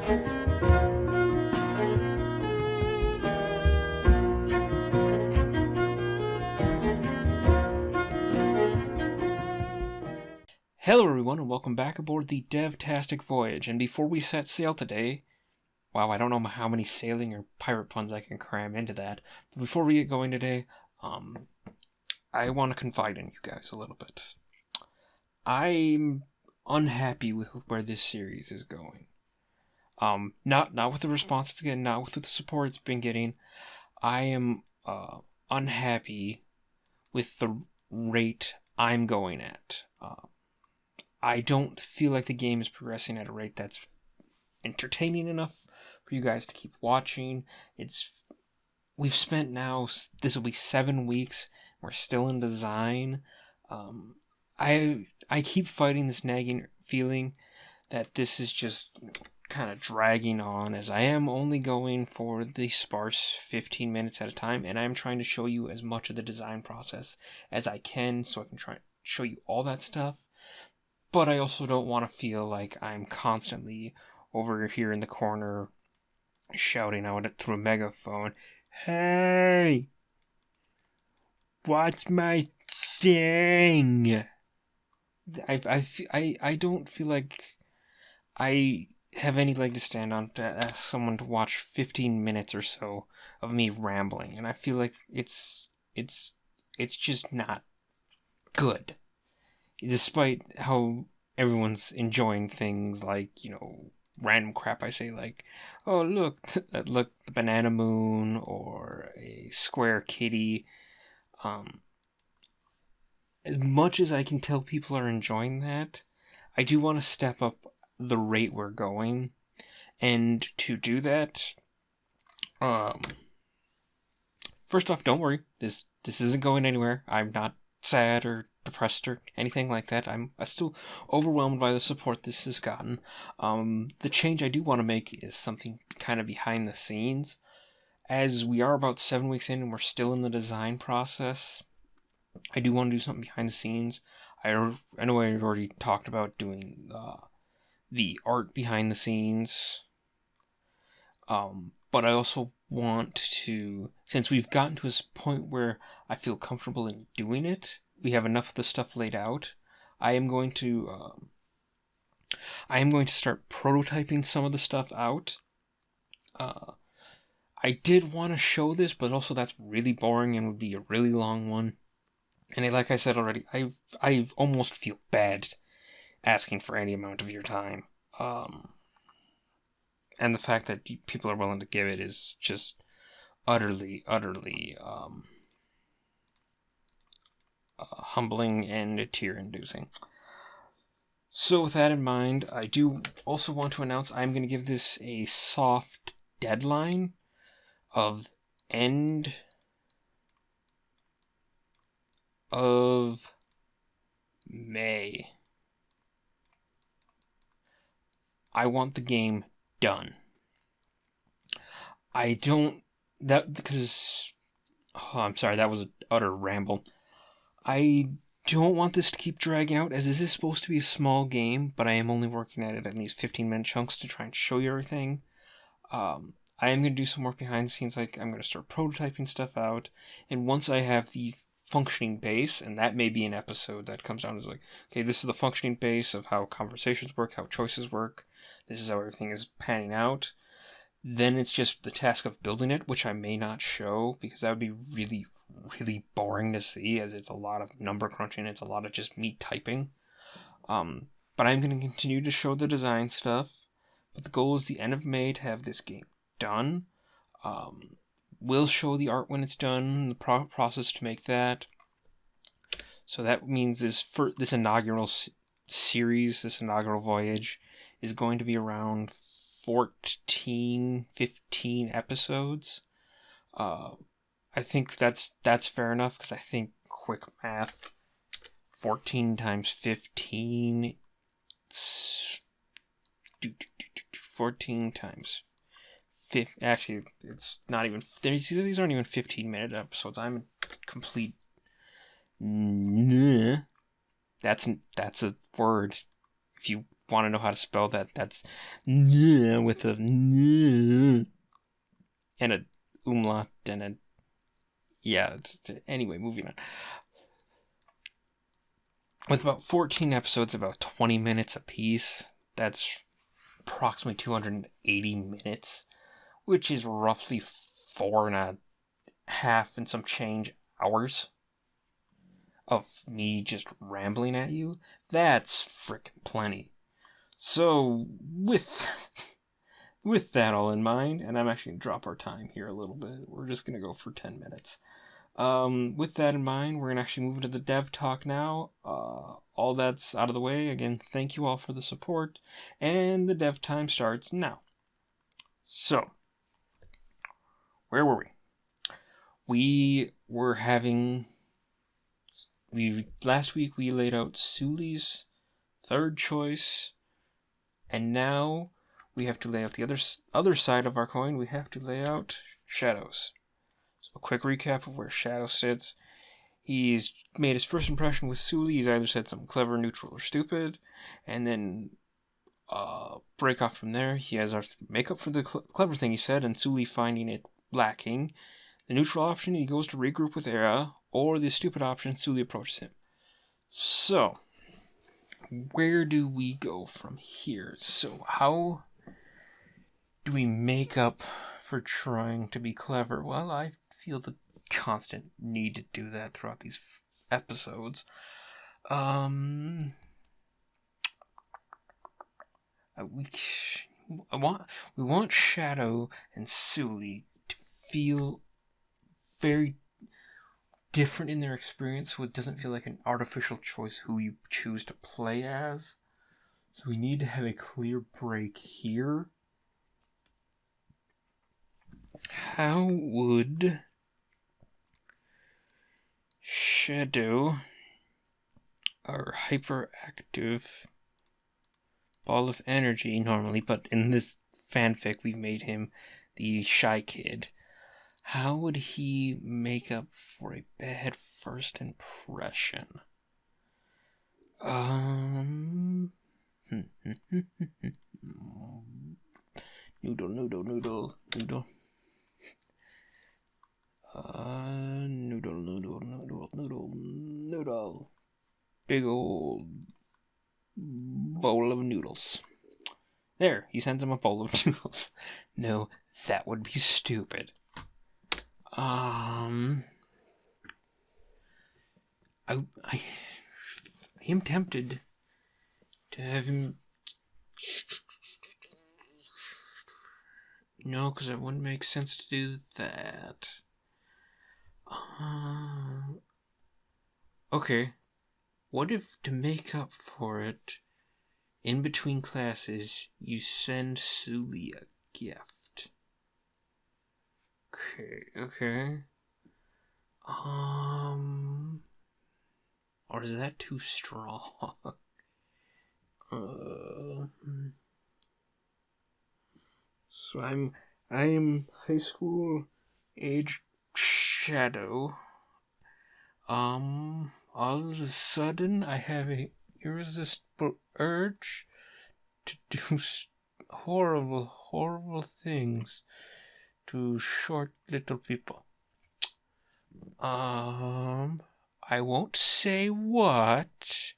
Hello everyone and welcome back aboard the Devtastic Voyage, and before we set sail today, wow, I don't know how many sailing or pirate puns I can cram into that, but before we get going today, I want to confide in you guys a little bit. I'm unhappy with where this series is going. Not with the response it's getting, not with the support it's been getting. I am unhappy with the rate I'm going at. I don't feel like the game is progressing at a rate that's entertaining enough for you guys to keep watching. We've spent now, this will be 7 weeks, we're still in design. I keep fighting this nagging feeling that this is just kind of dragging on, as I am only going for the sparse 15 minutes at a time, and I'm trying to show you as much of the design process as I can so I can try and show you all that stuff. But I also don't want to feel like I'm constantly over here in the corner shouting out through a megaphone, "Hey! What's my thing?" I don't feel like I have any leg to stand on to ask someone to watch 15 minutes or so of me rambling, and I feel like it's just not good. Despite how everyone's enjoying things like, random crap I say, like, oh, look, the banana moon, or a square kitty. As much as I can tell people are enjoying that, I do want to step up the rate we're going. And to do that, first off, don't worry, this isn't going anywhere. I'm not sad or depressed or anything like that. I'm still overwhelmed by the support this has gotten. The change I do want to make is something kind of behind the scenes. As we are about 7 weeks in and we're still in the design process, I do want to do something behind the scenes. I know I already talked about doing the art behind the scenes. But I also want to, since we've gotten to this point where I feel comfortable in doing it, we have enough of the stuff laid out, I am going to start prototyping some of the stuff out. I did want to show this, but also that's really boring and would be a really long one. And like I said already, I almost feel bad asking for any amount of your time. And the fact that people are willing to give it is just utterly humbling and tear-inducing. So with that in mind, I do also want to announce I'm going to give this a soft deadline of end of May. I want the game done. I don't... Because... Oh, I'm sorry, that was an utter ramble. I don't want this to keep dragging out, as this is supposed to be a small game, but I am only working at it in these 15-minute chunks to try and show you everything. I am going to do some work behind the scenes, like I'm going to start prototyping stuff out, and once I have the functioning base, and that may be an episode that comes down to like, okay, this is the functioning base of how conversations work, how choices work, this is how everything is panning out, then it's just the task of building it, which I may not show, because that would be really boring to see, as it's a lot of number crunching, it's a lot of just me typing. But I'm going to continue to show the design stuff, but the goal is the end of May to have this game done. We'll show the art when it's done, the process to make that. So that means this inaugural series, this inaugural voyage, is going to be around 14, 15 episodes. I think that's fair enough, because I think, quick math, 14 times 15, 14 times 50, actually, it's not even, these aren't even 15-minute episodes. I'm a complete, that's a word. If you want to know how to spell that, that's with a and a umlaut and a anyway, moving on. With about 14 episodes, about 20 minutes apiece, that's approximately 280 minutes, which is roughly 4.5 and some change hours of me just rambling at you. That's frickin' plenty. So, with that all in mind, and I'm actually going to drop our time here a little bit. We're just going to go for 10 minutes. With that in mind, we're going to actually move into the dev talk now. All that's out of the way. Again, thank you all for the support. And the dev time starts now. So, where were we? We were having... Last week we laid out Suli's third choice. And now we have to lay out the other side of our coin. We have to lay out Shadow's. So a quick recap of where Shadow sits. He's made his first impression with Suli. He's either said something clever, neutral, or stupid. And then break off from there. He has our makeup for the clever thing he said, and Suli finding it lacking. The neutral option, he goes to regroup with Era. Or the stupid option, Suli approaches him. So, where do we go from here? So, how do we make up for trying to be clever? Well, I feel the constant need to do that throughout these episodes. We want Shadow and Suli to feel very different in their experience, so it doesn't feel like an artificial choice who you choose to play as. So we need to have a clear break here. How would Shadow, our hyperactive ball of energy normally, but in this fanfic we've made him the shy kid, how would he make up for a bad first impression? Noodle. Noodle. Big old bowl of noodles. There, he sends him a bowl of noodles. No, that would be stupid. I am tempted to have him... No, because it wouldn't make sense to do that. Okay. What if, to make up for it, in between classes, you send Suli a gift? Okay. Or is that too strong? So I am high school age Shadow. All of a sudden I have a irresistible urge to do horrible things to short little people. I won't say what,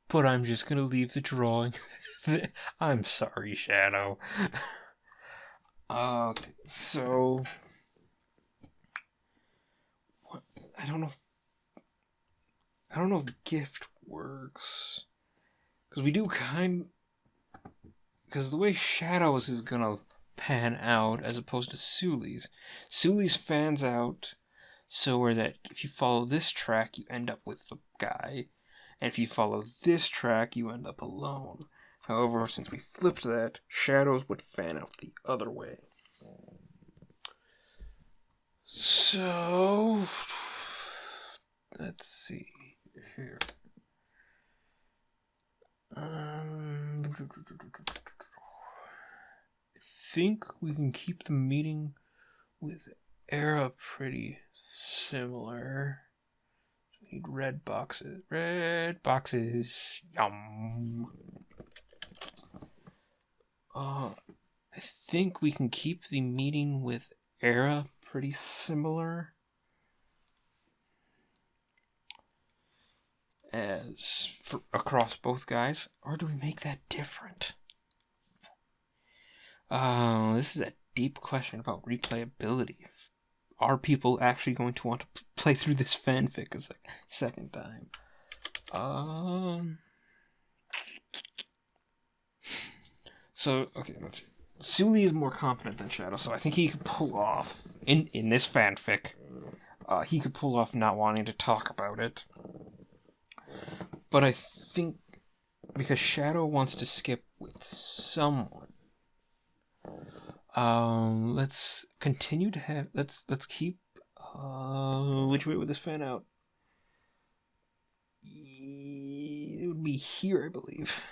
but I'm just gonna leave the drawing. I'm sorry, Shadow. Okay, so I don't know if the gift works, because because the way Shadows is gonna pan out as opposed to Suli's fans out so where that if you follow this track you end up with the guy, and if you follow this track you end up alone. However, since we flipped that, Shadows would fan out the other way. So let's see here. I think we can keep the meeting with Era pretty similar. We need red boxes. Red boxes. Yum. I think we can keep the meeting with Era pretty similar as for across both guys, or do we make that different? This is a deep question about replayability. Are people actually going to want to play through this fanfic a second time? So, okay, let's see. Sully is more confident than Shadow, so I think he could pull off, in this fanfic, he could pull off not wanting to talk about it. But I think, because Shadow wants to skip with someone, let's continue to have, let's keep, which way would this fan out? It would be here, I believe.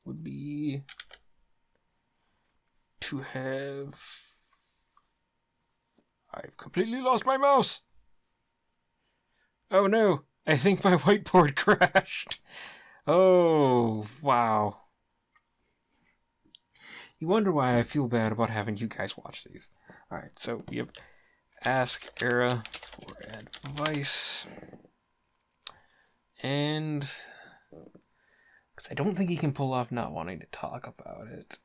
Would be to have... I've completely lost my mouse! Oh no, I think my whiteboard crashed. Oh, wow. You wonder why I feel bad about having you guys watch these. Alright, so we have Ask Era for advice. And... because I don't think he can pull off not wanting to talk about it.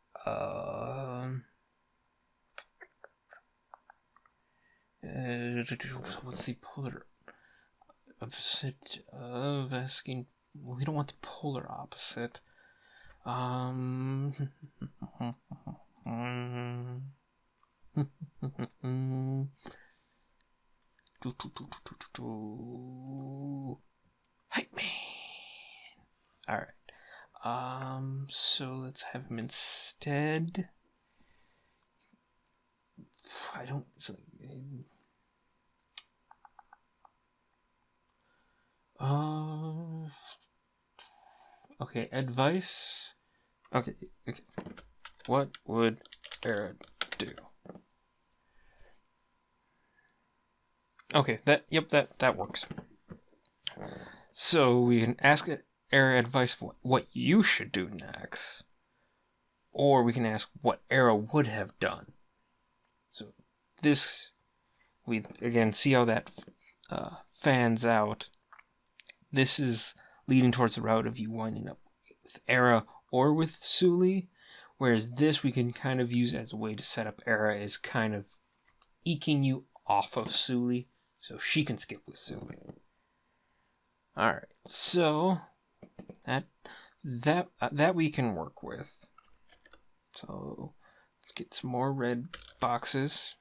What's the polar opposite of asking? We don't want the polar opposite. Hype man. All right. So let's have him instead. I don't. Okay, advice. Okay. What would Era do? Okay, that works. So we can ask Era advice for what you should do next, or we can ask what Era would have done. So this, we again see how that fans out. This is leading towards the route of you winding up with Era or with Sully, whereas this we can kind of use as a way to set up Era as kind of eking you off of Sully, so she can skip with Sully. Alright, so that we can work with. So let's get some more red boxes.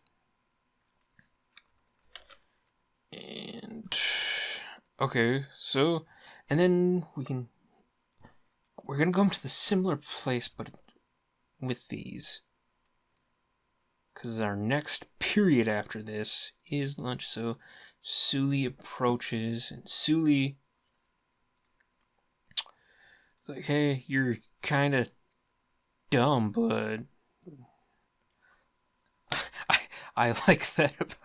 And okay, so and then we're gonna come to the similar place, but with these, because our next period after this is lunch. So Sully approaches, and Sully like, hey, you're kind of dumb, but I like that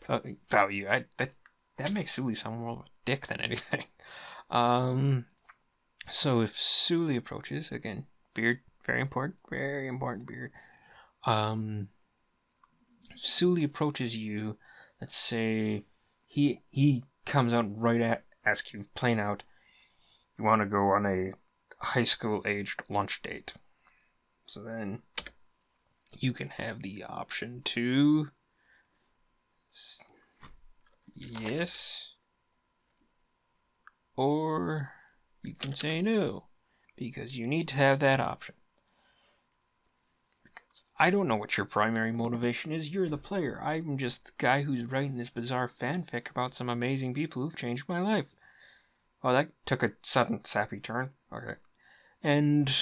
about you. That makes Sully sound more of a dick than anything. So if Sully approaches, again, beard, very important beard. Sully approaches you. Let's say he comes out right at ask you plain out. You want to go on a high school aged lunch date. So then you can have the option to yes, or you can say no, because you need to have that option. Because I don't know what your primary motivation is. You're the player. I'm just the guy who's writing this bizarre fanfic about some amazing people who've changed my life. Oh, that took a sudden sappy turn. Okay. And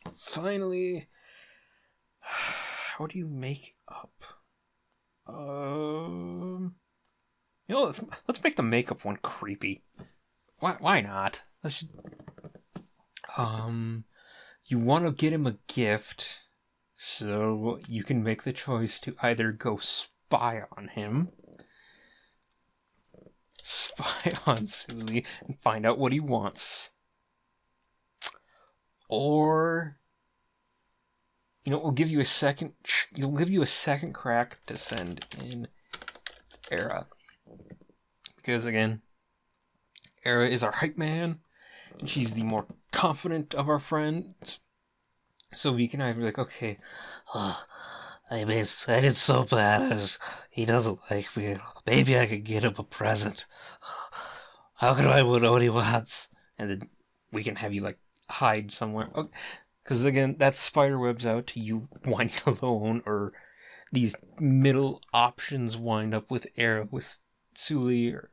finally, how do you make up? Let's make the makeup one creepy. Why not? Let's just, you want to get him a gift, so you can make the choice to either go spy on him, spy on Suli and find out what he wants. Or, we'll give you a second. We'll give you a second crack to send in Era, because again, Era is our hype man, and she's the more confident of our friends. So we can either be like, okay, I did so bad. He doesn't like me. Maybe I could get him a present. How can I know what he wants? And then we can have you like hide somewhere. Because again, that spider web's out to you whining alone, or these middle options wind up with Era, with Suli, or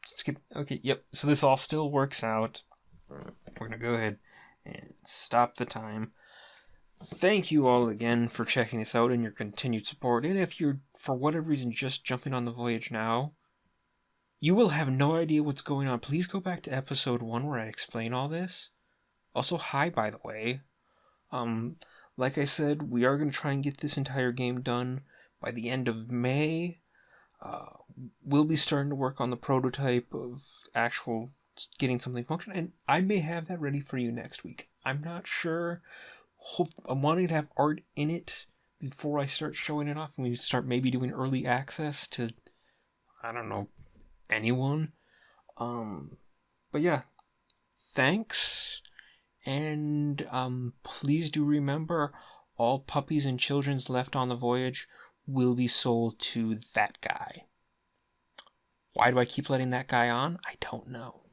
skip. Okay, yep. So this all still works out. We're gonna go ahead and stop the time. Thank you all again for checking this out and your continued support. And if you're, for whatever reason, just jumping on the voyage now, you will have no idea what's going on. Please go back to episode 1 where I explain all this. Also, hi, by the way. Like I said, we are going to try and get this entire game done by the end of May. We'll be starting to work on the prototype of actual getting something functional, and I may have that ready for you next week. I'm not sure. I'm wanting to have art in it before I start showing it off, and we start maybe doing early access to, I don't know, anyone. But yeah, thanks, and please do remember, all puppies and children left on the voyage will be sold to that guy. Why do I keep letting that guy on? I don't know.